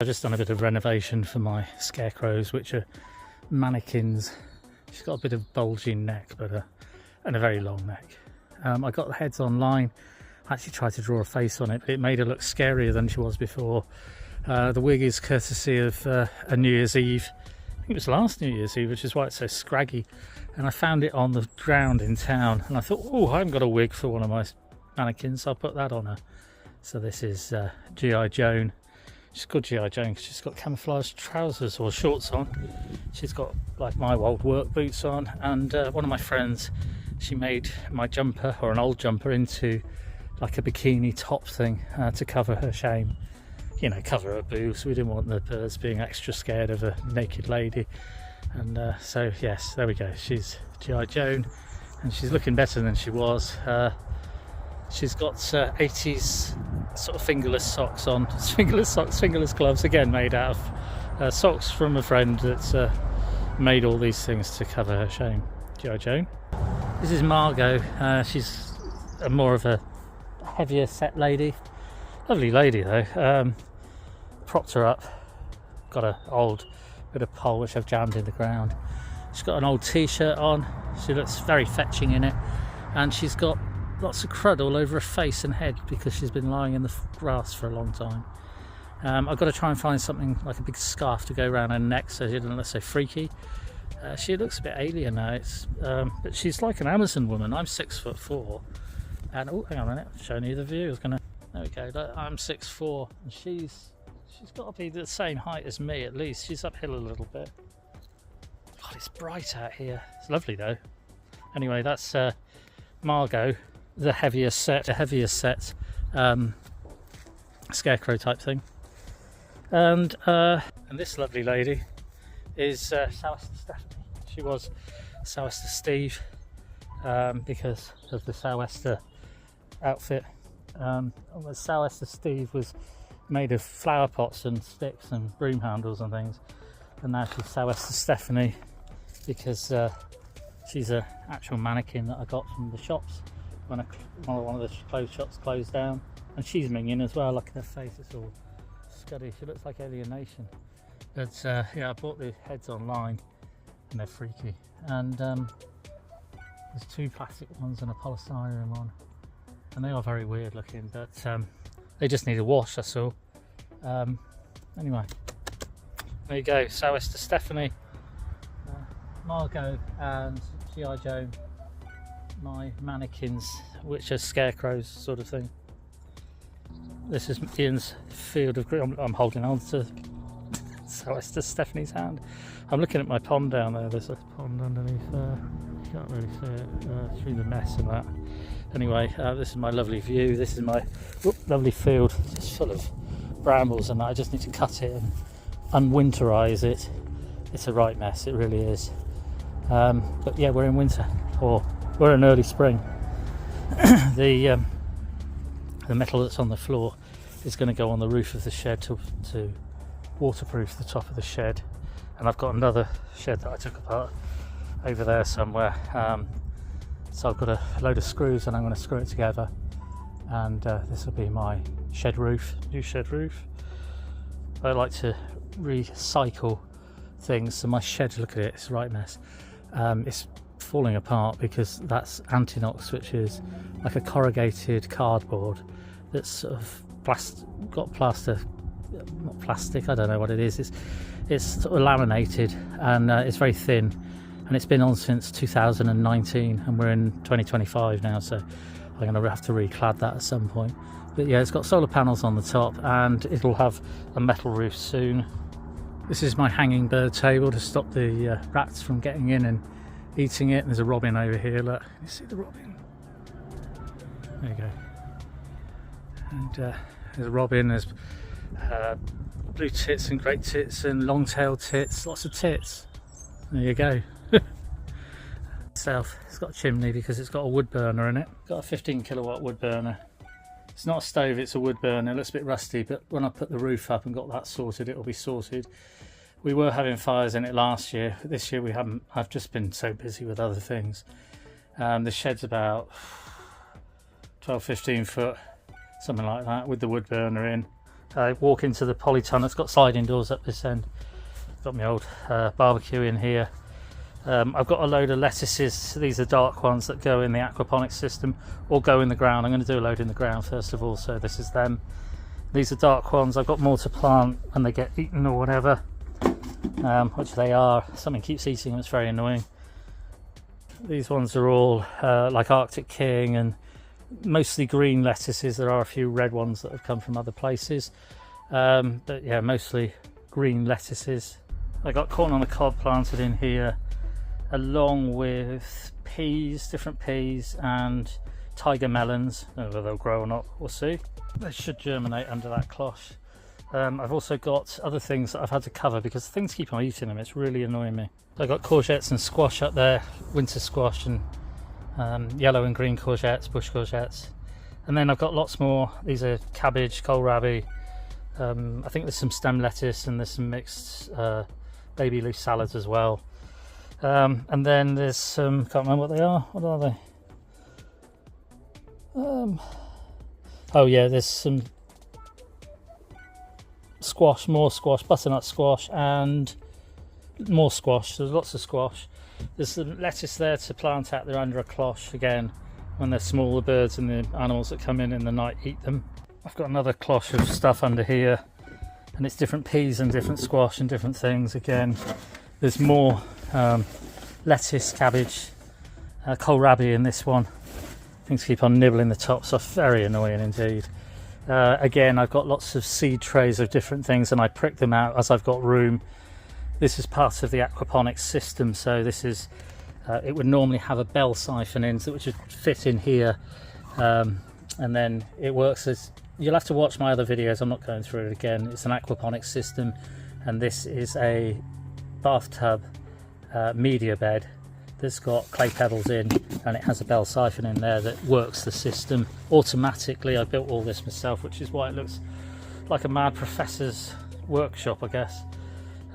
I've just done a bit of renovation for my Scarecrows, which are mannequins. She's got a bit of bulging neck, but and a very long neck. I got the heads online. I actually tried to draw a face on it, but it made her look scarier than she was before. The wig is courtesy of a New Year's Eve. I think it was last New Year's Eve, which is why it's so scraggy. And I found it on the ground in town, and I thought, oh, I haven't got a wig for one of my mannequins, so I'll put that on her. So this is G.I. Joan. She's called G.I. Joan because she's got camouflage trousers or shorts on. She's got like my old work boots on, and one of my friends, she made my jumper, or an old jumper, into like a bikini top thing to cover her shame. You know, cover her boobs. We didn't want the birds being extra scared of a naked lady. And so yes, there we go. She's G.I. Joan, and she's looking better than she was. She's got 80s sort of fingerless socks on. Fingerless socks, fingerless gloves, again made out of socks from a friend that's made all these things to cover her shame. G.I. Joan. This is Margot. She's more of a heavier set lady. Lovely lady though. Propped her up. Got an old bit of pole which I've jammed in the ground. She's got an old t-shirt on. She looks very fetching in it, and she's got lots of crud all over her face and head because she's been lying in the grass for a long time. I've got to try and find something like a big scarf to go around her neck so she doesn't look so freaky. She looks a bit alien now, but she's like an Amazon woman. I'm 6'4", and oh, hang on a minute, I'm showing you the view. There we go. Look, I'm 6'4", and she's got to be the same height as me at least. She's uphill a little bit. God, it's bright out here. It's lovely though. Anyway, that's Margot. The heavier set Scarecrow type thing, and this lovely lady is Sou'wester Stephanie. She was Sou'wester Steve because of the Sou'wester outfit. Sou'wester Steve was made of flower pots and sticks and broom handles and things, and now she's Sou'wester Stephanie because she's an actual mannequin that I got from the shops when one of the clothes shops closed down, and she's minging as well. Look at her face, it's all scuddy. She looks like Alienation. But yeah, I bought the heads online and they're freaky, and there's two plastic ones and a polystyrene one, and they are very weird looking, but they just need a wash, that's all. Anyway, there you go, Sou'wester Stephanie, Margot and G.I. Joan, my mannequins, which are Scarecrows sort of thing. This is Ian's field of green. I'm holding on to Sou'wester Stephanie's hand. I'm looking at my pond down there. There's a pond underneath there. You can't really see it through the mess and that. Anyway, this is my lovely view. This is my lovely field, just full of brambles and that. I just need to cut it and unwinterize it. It's a right mess, it really is. But yeah, we're in winter, or we're in early spring. The metal that's on the floor is going to go on the roof of the shed to waterproof the top of the shed, and I've got another shed that I took apart over there somewhere, so I've got a load of screws and I'm going to screw it together, and this will be my shed roof, new shed roof. I like to recycle things, so my shed, look at it, it's a right mess. It's falling apart because that's Antinox, which is like a corrugated cardboard that's sort of got plaster, not plastic, I don't know what it is. It's sort of laminated, and it's very thin, and it's been on since 2019, and we're in 2025 now, so I'm going to have to reclad that at some point. But yeah, it's got solar panels on the top, and it'll have a metal roof soon. This is my hanging bird table to stop the rats from getting in and eating it. There's a robin over here, look, you see the robin? There you go. And there's a robin, there's blue tits and great tits and long-tailed tits, lots of tits. There you go. It's got a chimney because it's got a wood burner in it. Got a 15 kilowatt wood burner. It's not a stove, it's a wood burner. It looks a bit rusty, but when I put the roof up and got that sorted, it'll be sorted. We were having fires in it last year, but this year we haven't. I've just been so busy with other things. The shed's about 12-15 foot, something like that, with the wood burner in. Walk into the polytunnel. It's got sliding doors up this end. Got my old barbecue in here. I've got a load of lettuces. These are dark ones that go in the aquaponics system or go in the ground. I'm going to do a load in the ground first of all, so this is them. These are dark ones. I've got more to plant when they get eaten or whatever, which they are. Something keeps eating them, it's very annoying. These ones are all like Arctic King and mostly green lettuces. There are a few red ones that have come from other places, but yeah, mostly green lettuces. I got corn on the cob planted in here, along with peas, different peas, and tiger melons. I don't know whether they'll grow or not, we'll see. They should germinate under that cloche. I've also got other things that I've had to cover because things keep on eating them. It's really annoying me. I've got courgettes and squash up there, winter squash, and yellow and green courgettes, bush courgettes. And then I've got lots more. These are cabbage, kohlrabi. I think there's some stem lettuce and there's some mixed baby leaf salads as well. And then there's some, can't remember what they are. What are they? Oh yeah, there's some squash, more squash, butternut squash, and more squash. There's lots of squash. There's some lettuce there to plant out there under a cloche again. When they're small, the birds and the animals that come in the night eat them. I've got another cloche of stuff under here, and it's different peas and different squash and different things again. There's more lettuce, cabbage, kohlrabi in this one. Things keep on nibbling the tops off, very annoying indeed. Again, I've got lots of seed trays of different things and I prick them out as I've got room. This is part of the aquaponics system, so this is, it would normally have a bell siphon in, which would fit in here, and then it works as, you'll have to watch my other videos, I'm not going through it again. It's an aquaponics system, and this is a bathtub media bed that's got clay pebbles in, and it has a bell siphon in there that works the system automatically. I built all this myself, which is why it looks like a mad professor's workshop, I guess.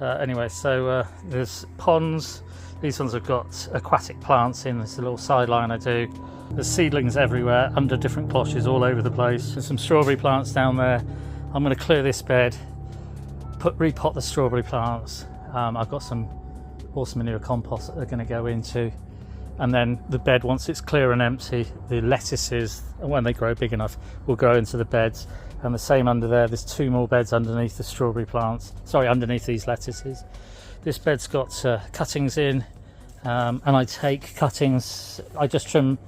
Anyway, so there's ponds. These ones have got aquatic plants in. There's a little sideline I do. There's seedlings everywhere under different cloches all over the place. There's some strawberry plants down there. I'm going to clear this bed, repot the strawberry plants. I've got some horse manure compost that they're going to go into, and then the bed, once it's clear and empty, the lettuces, when they grow big enough, will go into the beds. And the same under there. There's two more beds underneath the strawberry plants, sorry, underneath these lettuces. This bed's got cuttings in, and I take cuttings, I just trim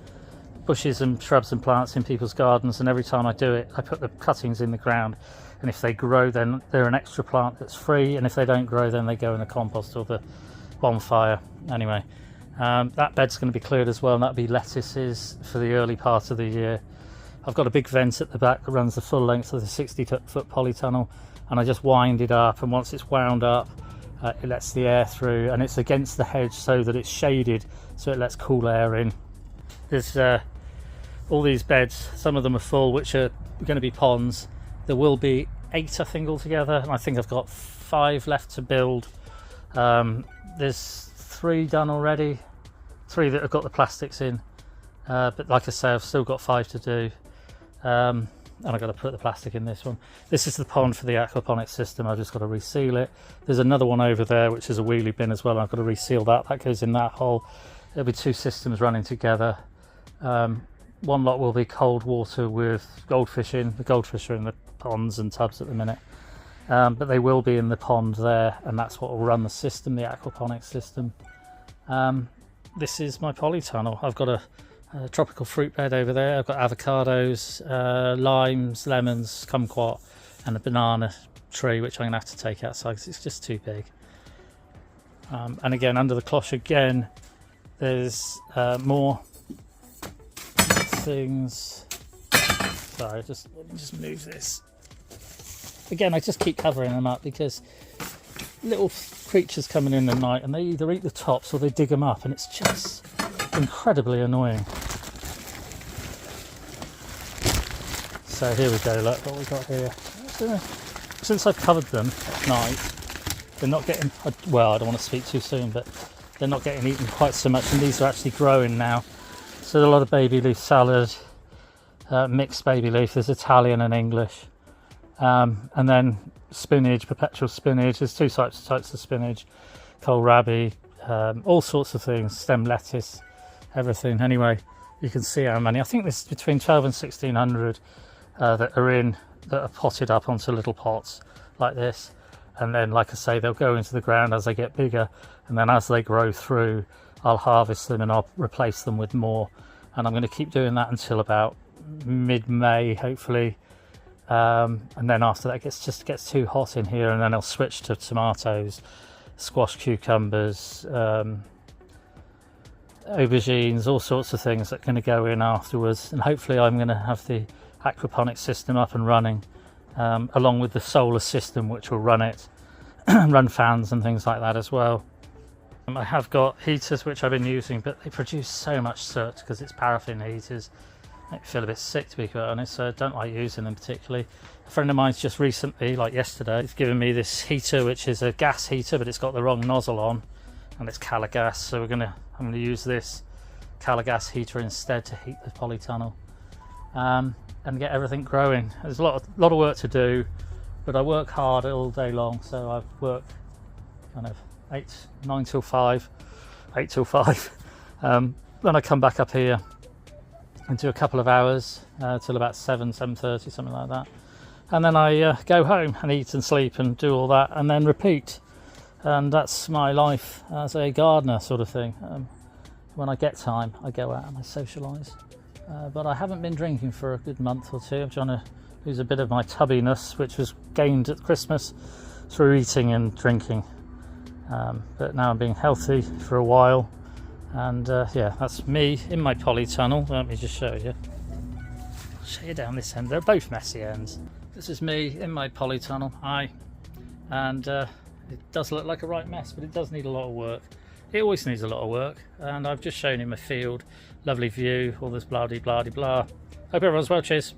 bushes and shrubs and plants in people's gardens, and every time I do it I put the cuttings in the ground, and if they grow then they're an extra plant that's free, and if they don't grow then they go in the compost or the bonfire. Anyway, that bed's going to be cleared as well, and that'll be lettuces for the early part of the year. I've got a big vent at the back that runs the full length of the 60-foot polytunnel, and I just wind it up, and once it's wound up it lets the air through, and it's against the hedge so that it's shaded, so it lets cool air in. There's all these beds, some of them are full, which are going to be ponds. There will be 8 I think altogether, and I think I've got 5 left to build. There's 3 done already, 3 that have got the plastics in, but like I say, I've still got 5 to do, and I've got to put the plastic in this one. This is the pond for the aquaponics system. I've just got to reseal it. There's another one over there which is a wheelie bin as well, and I've got to reseal that. That goes in that hole. There'll be 2 systems running together. One lot will be cold water with goldfish in. The goldfish are in the ponds and tubs at the minute, but they will be in the pond there, and that's what will run the system, the aquaponics system. This is my polytunnel. I've got a tropical fruit bed over there. I've got avocados, limes, lemons, kumquat, and a banana tree, which I'm going to have to take outside because it's just too big. And again, under the cloche again, there's more things. Sorry, let me just move this. Again, I just keep covering them up because little creatures coming in the night, and they either eat the tops or they dig them up, and it's just incredibly annoying. So here we go, look what we got here. Since I've covered them at night, they're not getting, well, I don't want to speak too soon, but they're not getting eaten quite so much, and these are actually growing now. So a lot of baby leaf salad, mixed baby leaf, there's Italian and English. And then spinach, perpetual spinach. There's two types of spinach, kohlrabi, all sorts of things, stem lettuce, everything. Anyway, you can see how many. I think there's between 12 and 1600 that are potted up onto little pots like this. And then, like I say, they'll go into the ground as they get bigger, and then as they grow through, I'll harvest them and I'll replace them with more. And I'm going to keep doing that until about mid-May, hopefully. And then after that, it just gets too hot in here, and then I'll switch to tomatoes, squash, cucumbers, aubergines, all sorts of things that are going to go in afterwards. And hopefully I'm going to have the aquaponics system up and running, along with the solar system, which will run it, run fans and things like that as well. I have got heaters which I've been using, but they produce so much soot because it's paraffin heaters. Make me feel a bit sick, to be quite honest, so I don't like using them particularly. A friend of mine's just recently, like yesterday, he's given me this heater, which is a gas heater, but it's got the wrong nozzle on, and it's Calagas. So I'm gonna use this Calagas heater instead to heat the polytunnel, and get everything growing. There's a lot of work to do, but I work hard all day long. So I work kind of 9 till 5, 8 till 5. Then I come back up here and do a couple of hours till about 7:30, something like that, and then I go home and eat and sleep and do all that, and then repeat. And that's my life as a gardener, sort of thing. When I get time, I go out and I socialise. But I haven't been drinking for a good month or two. I'm trying to lose a bit of my tubbiness, which was gained at Christmas through eating and drinking. But now I'm being healthy for a while. And yeah, that's me in my polytunnel. Let me just show you. I'll show you down this end. They're both messy ends. This is me in my polytunnel. Hi. And it does look like a right mess, but it does need a lot of work. It always needs a lot of work. And I've just shown you my field. Lovely view. All this blah-de-blah-de-blah. Hope everyone's well. Cheers.